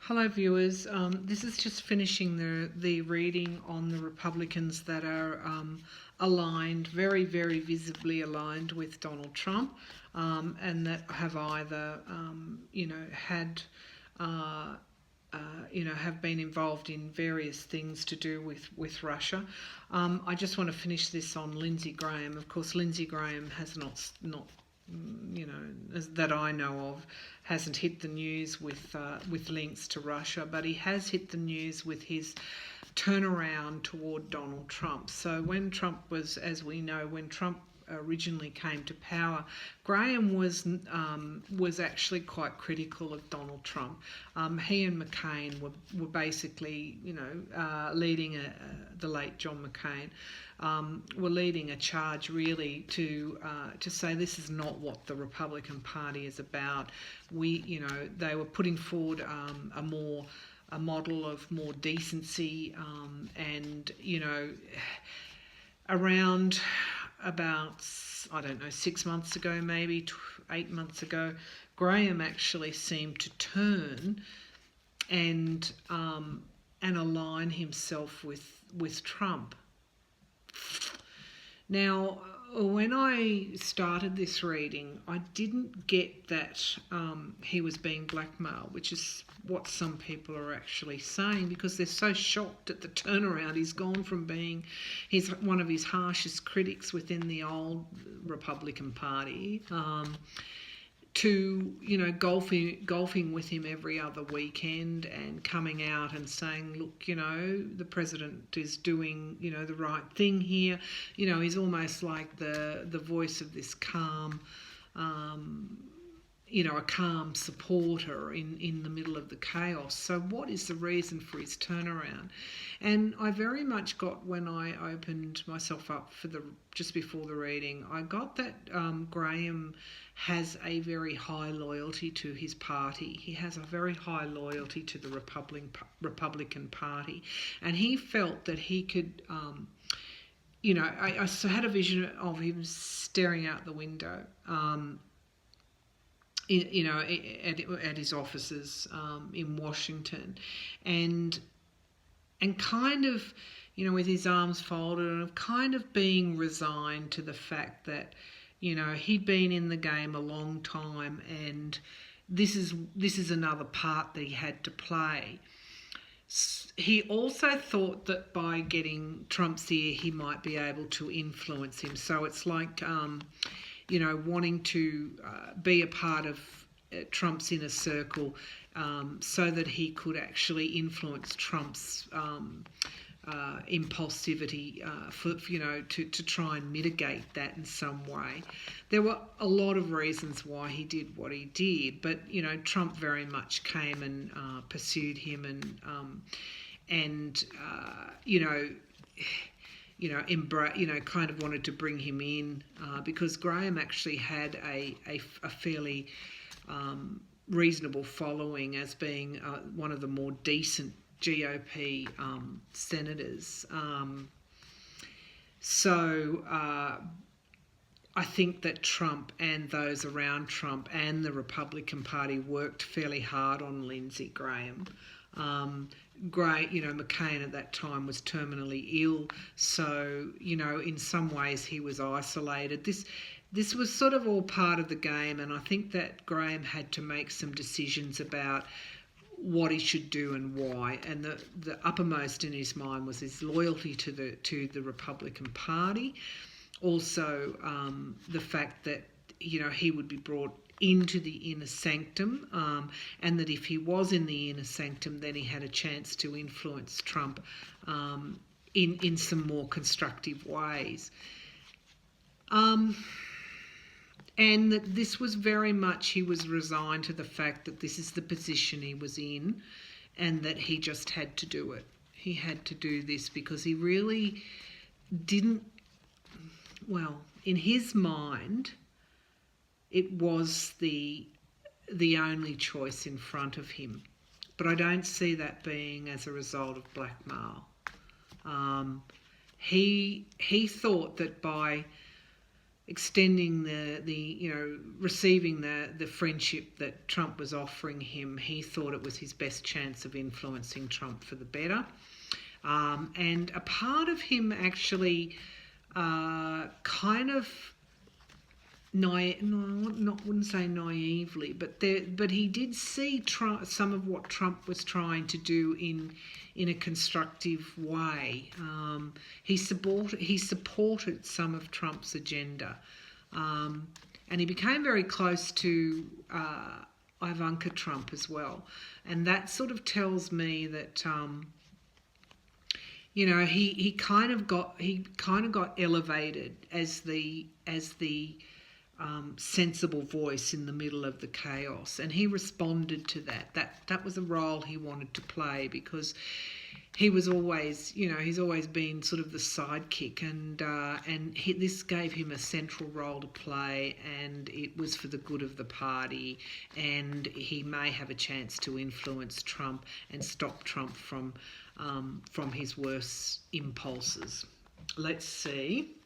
Hello, viewers. This is just finishing the reading on the Republicans that are aligned, very visibly aligned with Donald Trump, and that have either, had, have been involved in various things to do with Russia. I just want to finish this on Lindsey Graham. Of course, Lindsey Graham has not that I know of, hasn't hit the news with links to Russia, but he has hit the news with his turnaround toward Donald Trump. So when Trump was, as we know, when Trump originally came to power, Graham was actually quite critical of Donald Trump. He and McCain were basically, leading the late John McCain. Were leading a charge really to say this is not what the Republican Party is about. They were putting forward a model of more decency, and around about, I don't know, 6 months ago, maybe 8 months ago, Graham actually seemed to turn and align himself with Trump. Now, when I started this reading, I didn't get that he was being blackmailed, which is what some people are actually saying, because they're so shocked at the turnaround. He's gone from being one of his harshest critics within the old Republican Party, to golfing with him every other weekend and coming out and saying, look, the president is doing the right thing here. He's almost like the voice of this calm, a calm supporter in the middle of the chaos. So what is the reason for his turnaround? And I very much got, when I opened myself up for just before the reading, I got that Graham has a very high loyalty to his party. He has a very high loyalty to the Republican Party, and he felt that he could, I had a vision of him staring out the window, at his offices in Washington, and kind of, with his arms folded, and kind of being resigned to the fact that, he'd been in the game a long time, and this is another part that he had to play. He also thought that by getting Trump's ear, he might be able to influence him. So it's like, wanting to be a part of Trump's inner circle, so that he could actually influence Trump's impulsivity, to try and mitigate that in some way. There were a lot of reasons why he did what he did, but Trump very much came and pursued him, kind of wanted to bring him in, because Graham actually had a fairly reasonable following as being one of the more decent GOP senators. So I think that Trump and those around Trump and the Republican Party worked fairly hard on Lindsey Graham. McCain at that time was terminally ill, so in some ways he was isolated. This was sort of all part of the game, and I think that Graham had to make some decisions about what he should do and why. And the uppermost in his mind was his loyalty to the Republican Party. Also, the fact that he would be brought into the inner sanctum, and that if he was in the inner sanctum, then he had a chance to influence Trump in some more constructive ways. And that this was very much, he was resigned to the fact that this is the position he was in, and that he just had to do it. He had to do this because he really didn't, in his mind, it was the only choice in front of him. But I don't see that being as a result of blackmail. He thought that by extending receiving the friendship that Trump was offering him. He thought it was his best chance of influencing Trump for the better. And a part of him actually kind of wouldn't say naively, but he did see some of what Trump was trying to do in a constructive way. He supported some of Trump's agenda, and he became very close to Ivanka Trump as well, and that sort of tells me that he kind of got elevated as the sensible voice in the middle of the chaos, and he responded to that. That was a role he wanted to play, because he was always, he's always been sort of the sidekick, and this gave him a central role to play, and it was for the good of the party, and he may have a chance to influence Trump and stop Trump from his worst impulses. Let's see.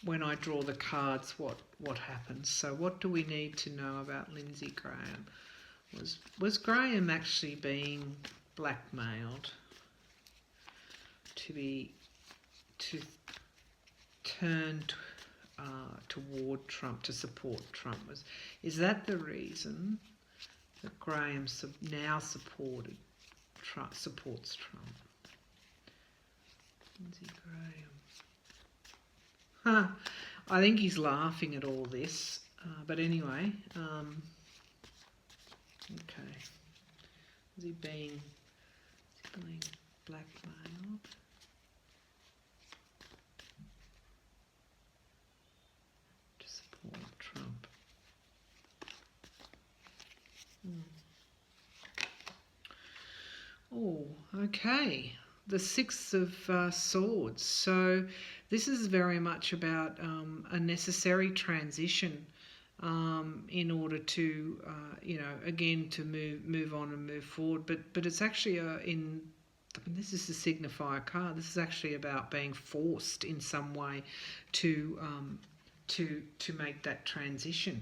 When I draw the cards, what happens. So what do we need to know about Lindsey Graham? Was Graham actually being blackmailed to turn toward Trump, to support Trump? Is that the reason that Graham now supports Trump? Lindsey Graham. I think he's laughing at all this, but anyway, okay. Is he being blackmailed? To support Trump. Oh, okay. The Six of Swords. So this is very much about a necessary transition in order to, again, to move on and move forward. But it's actually this is the signifier card. This is actually about being forced in some way to make that transition.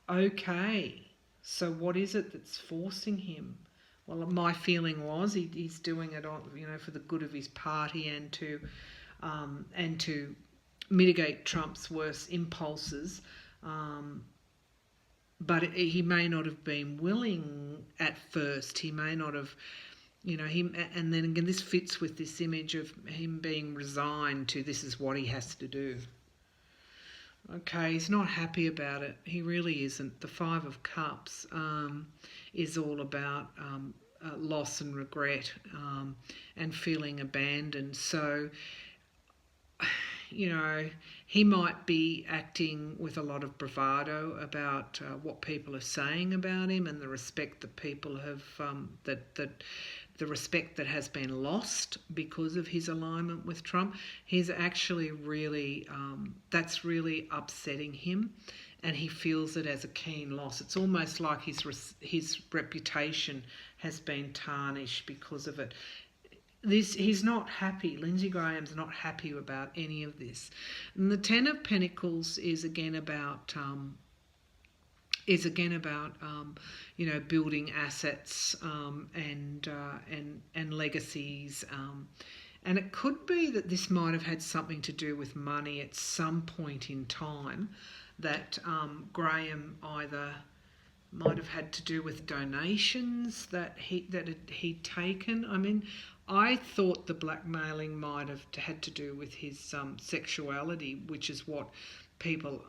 Okay, so what is it that's forcing him? Well, my feeling was he's doing it on, for the good of his party, and to mitigate Trump's worst impulses. But he may not have been willing at first. He may not have, and then again, this fits with this image of him being resigned to this is what he has to do. Okay, he's not happy about it. He really isn't. The Five of Cups is all about loss and regret and feeling abandoned. So, he might be acting with a lot of bravado about what people are saying about him, and the respect that people have, the respect that has been lost because of his alignment with Trump. He's actually really, that's really upsetting him, and he feels it as a keen loss. It's almost like his reputation has been tarnished because of it. He's not happy. Lindsey Graham's not happy about any of this. And the Ten of Pentacles is again about building assets and legacies. And it could be that this might have had something to do with money at some point in time, that Graham either might have had to do with donations that he'd taken. I mean, I thought the blackmailing might have had to do with his sexuality, which is what people,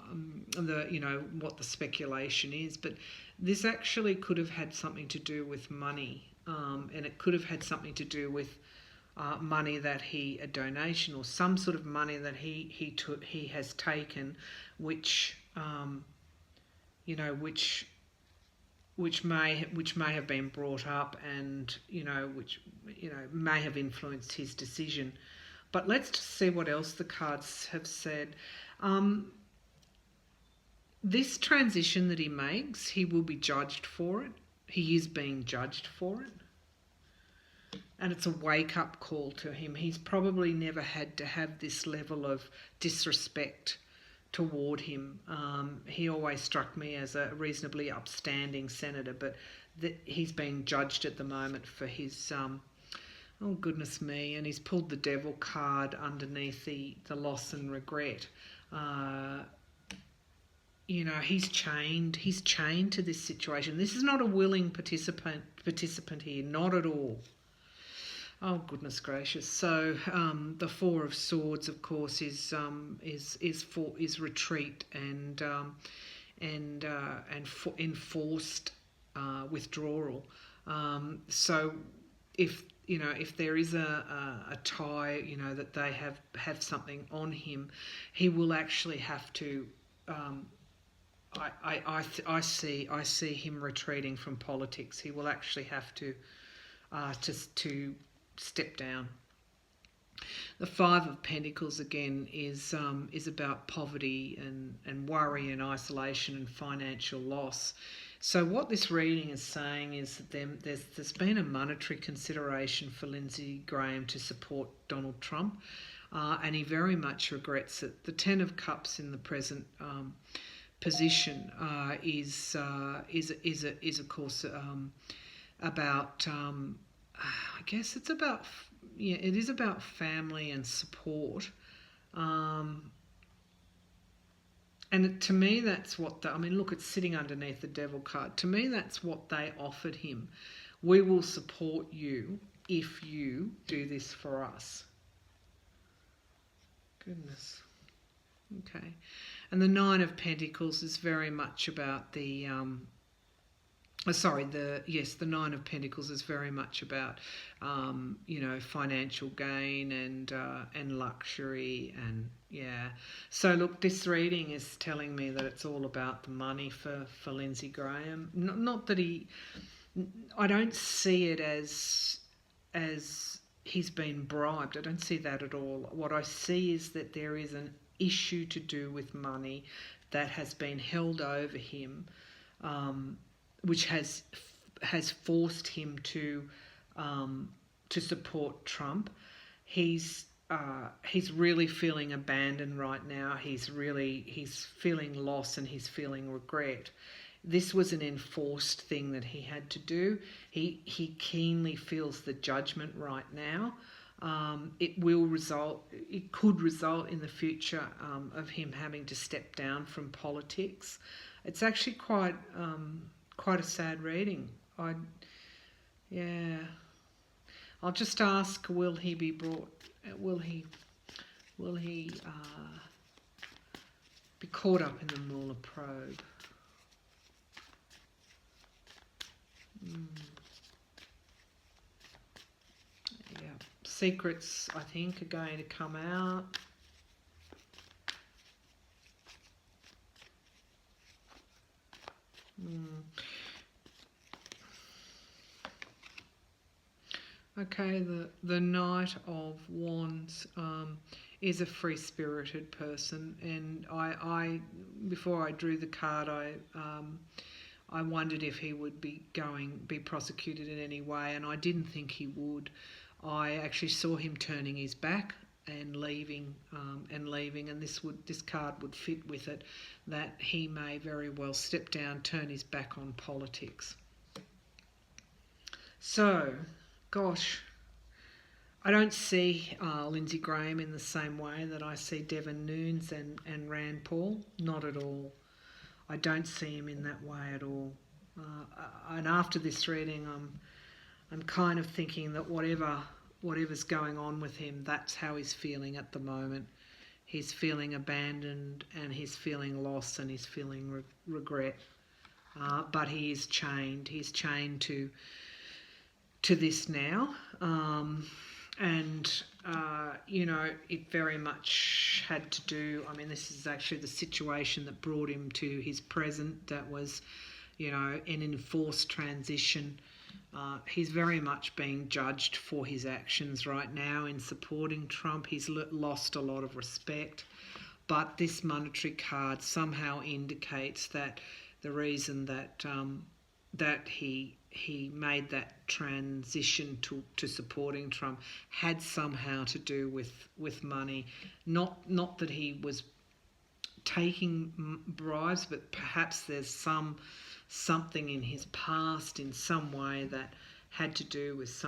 what the speculation is. But this actually could have had something to do with money, and it could have had something to do with money that a donation or some sort of money that he has taken, which which may have been brought up, and which may have influenced his decision. But let's just see what else the cards have said. This transition that he makes, he will be judged for it. He is being judged for it. and it's a wake-up call to him. He's probably never had to have this level of disrespect toward him. He always struck me as a reasonably upstanding senator, but he's being judged at the moment for his oh goodness me, and he's pulled the devil card underneath the loss and regret. You know, he's chained to this situation. This is not a willing participant here, not at all. Oh goodness gracious! So the Four of Swords, of course, is retreat and enforced withdrawal. So if there is a tie, that they have something on him, he will actually have to. I see him retreating from politics. He will actually have to step down. The Five of Pentacles again is about poverty and worry and isolation and financial loss. So what this reading is saying is that there's been a monetary consideration for Lindsey Graham to support Donald Trump, and he very much regrets it. The Ten of Cups in the present position is of course about. I guess it's about, it is about family and support. And to me, that's what look, it's sitting underneath the devil card. To me, that's what they offered him. We will support you if you do this for us. Goodness. Okay. And the Nine of Pentacles is very much about the... the Nine of Pentacles is very much about, financial gain and luxury So look, this reading is telling me that it's all about the money for Lindsey Graham. Not that I don't see it as he's been bribed. I don't see that at all. What I see is that there is an issue to do with money that has been held over him, which has forced him to support Trump. He's really feeling abandoned right now. He's feeling loss and he's feeling regret. This was an enforced thing that he had to do. He keenly feels the judgment right now. It could result in the future of him having to step down from politics. It's actually quite a sad reading. I'll just ask, will he be brought? Will he be caught up in the Mueller probe? Yeah, secrets I think are going to come out. Okay, the Knight of Wands is a free-spirited person, and I before I drew the card, I wondered if he would be prosecuted in any way, and I didn't think he would. I actually saw him turning his back and leaving, and this card would fit with it, that he may very well step down, turn his back on politics. So, gosh, I don't see Lindsey Graham in the same way that I see Devin Nunes and Rand Paul. Not at all. I don't see him in that way at all. And after this reading, I'm kind of thinking that whatever's going on with him, that's how he's feeling at the moment. He's feeling abandoned, and he's feeling loss, and he's feeling regret. But he is chained. He's chained to this now. It very much had to do, this is actually the situation that brought him to his present, that was, an enforced transition. He's very much being judged for his actions right now in supporting Trump. He's lost a lot of respect, but this monetary card somehow indicates that the reason that that he made that transition to supporting Trump had somehow to do with money. Not that he was taking bribes, but perhaps there's something in his past in some way that had to do with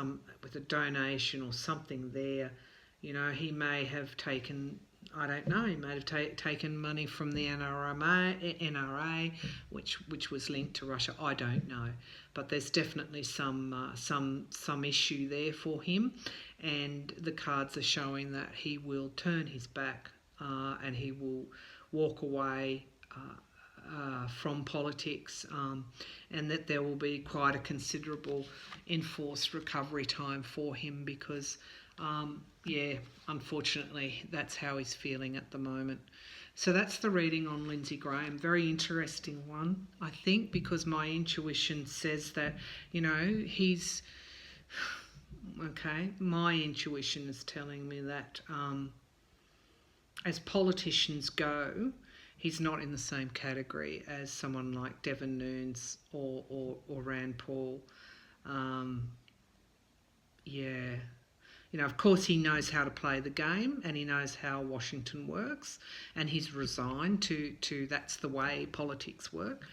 a donation or something there. You know, he may have taken, I don't know, he may have taken money from the NRA, which was linked to Russia. I don't know, but there's definitely some issue there for him, and the cards are showing that he will turn his back and he will walk away from politics, and that there will be quite a considerable enforced recovery time for him because, unfortunately, that's how he's feeling at the moment. So that's the reading on Lindsey Graham. Very interesting one, I think, because my intuition says that, you know, he's... Okay, my intuition is telling me that as politicians go, he's not in the same category as someone like Devon Nunes or Rand Paul. You know, of course he knows how to play the game and he knows how Washington works, and he's resigned to that's the way politics work.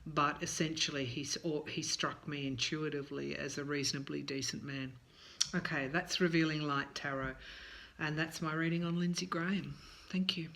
But essentially he struck me intuitively as a reasonably decent man. Okay, that's Revealing Light Tarot, and that's my reading on Lindsey Graham. Thank you.